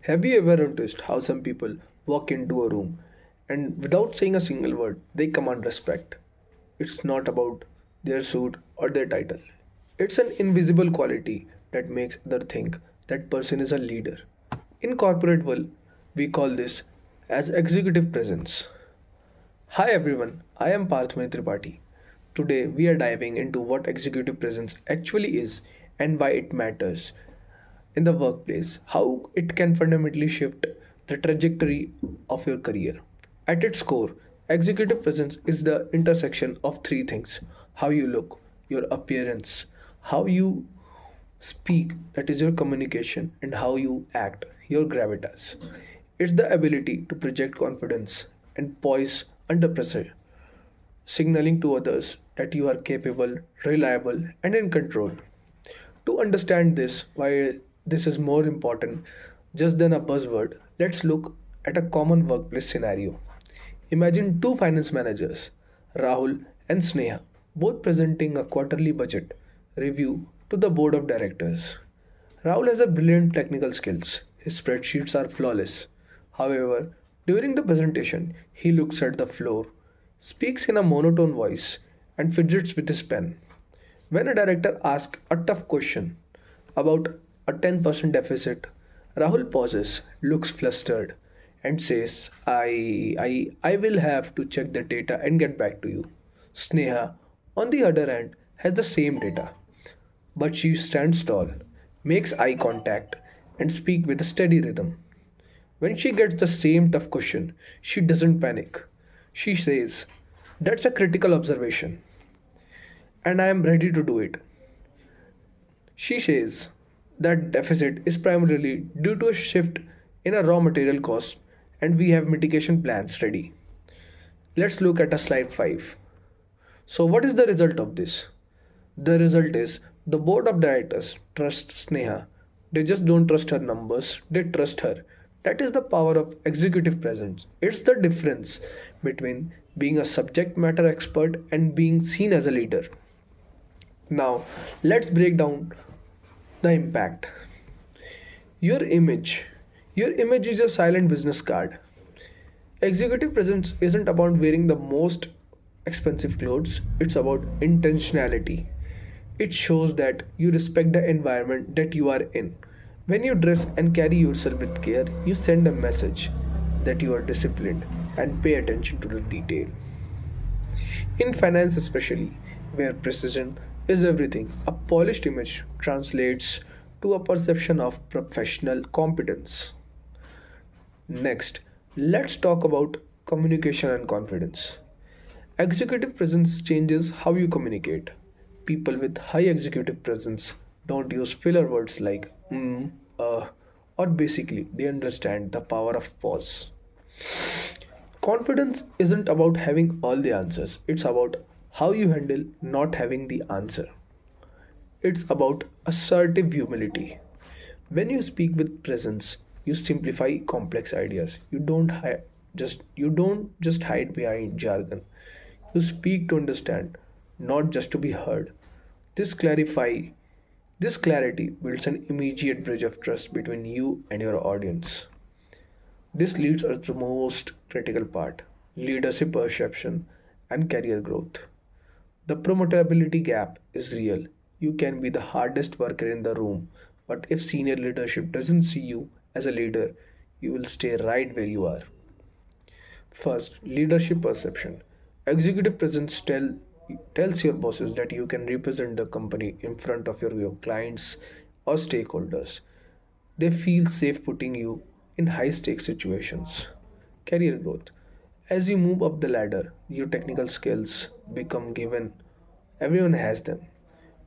Have you ever noticed how some people walk into a room and without saying a single word, they command respect? It's not about their suit or their title. It's an invisible quality that makes others think that person is a leader. In corporate world, we call this as executive presence. Hi everyone, I am Parthmani Tripathi. Today we are diving into what executive presence actually is and why it matters in the workplace, how it can fundamentally shift the trajectory of your career. At its core, executive presence is the intersection of three things: how you look, your appearance, how you speak, that is your communication, and how you act, your gravitas. It's the ability to project confidence and poise under pressure, signaling to others that you are capable, reliable, and in control. To understand this, why this is more important just than a buzzword, let's look at a common workplace scenario. Imagine two finance managers, Rahul and Sneha, both presenting a quarterly budget review to the board of directors. Rahul has a brilliant technical skills. His spreadsheets are flawless. However, during the presentation, he looks at the floor, speaks in a monotone voice, and fidgets with his pen. When a director asks a tough question about a 10% deficit, Rahul pauses, looks flustered, and says, I will have to check the data and get back to you. Sneha, on the other hand, has the same data, but she stands tall, makes eye contact, and speaks with a steady rhythm. When she gets the same tough question, she doesn't panic. She says, "That's a critical observation, and I am ready to do it." She says that deficit is primarily due to a shift in a raw material cost, and we have mitigation plans ready. Let's look at a slide 5. So, what is the result of this? The result is the board of directors trusts Sneha. They just don't trust her numbers, they trust her. That is the power of executive presence. It's the difference between being a subject matter expert and being seen as a leader. Now, let's break down the impact. Your image. Your image is your silent business card. Executive presence isn't about wearing the most expensive clothes, it's about intentionality. It shows that you respect the environment that you are in. When you dress and carry yourself with care, you send a message that you are disciplined and pay attention to the detail. In finance, especially, where precision is everything, a polished image translates to a perception of professional competence. Next, let's talk about communication and confidence. Executive presence changes how you communicate. People with high executive presence don't use filler words like or basically they understand the power of pause. Confidence isn't about having all the answers, it's about how you handle not having the answer. It's about assertive humility. When you speak with presence, you simplify complex ideas. You don't just hide behind jargon. You speak to understand, not just to be heard. This clarify this clarity builds an immediate bridge of trust between you and your audience. This leads us to the most critical part: leadership perception and career growth. The promotability gap is real. You can be the hardest worker in the room, but if senior leadership doesn't see you as a leader, you will stay right where you are. First, leadership perception. Executive presence tells your bosses that you can represent the company in front of your clients or stakeholders. They feel safe putting you in high stakes situations. Career growth. As you move up the ladder, your technical skills become given. Everyone has them.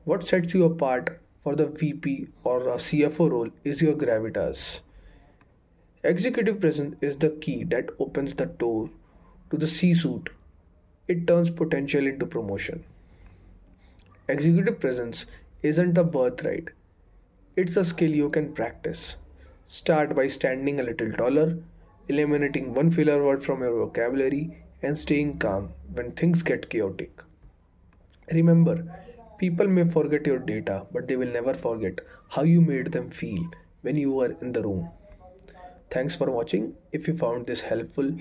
What sets you apart for the VP or a CFO role is your gravitas. Executive presence is the key that opens the door to the C suite. It turns potential into promotion. Executive presence isn't a birthright, it's a skill you can practice. Start by standing a little taller, eliminating one filler word from your vocabulary, and staying calm when things get chaotic. Remember, people may forget your data, but they will never forget how you made them feel when you were in the room. Thanks for watching. If you found this helpful,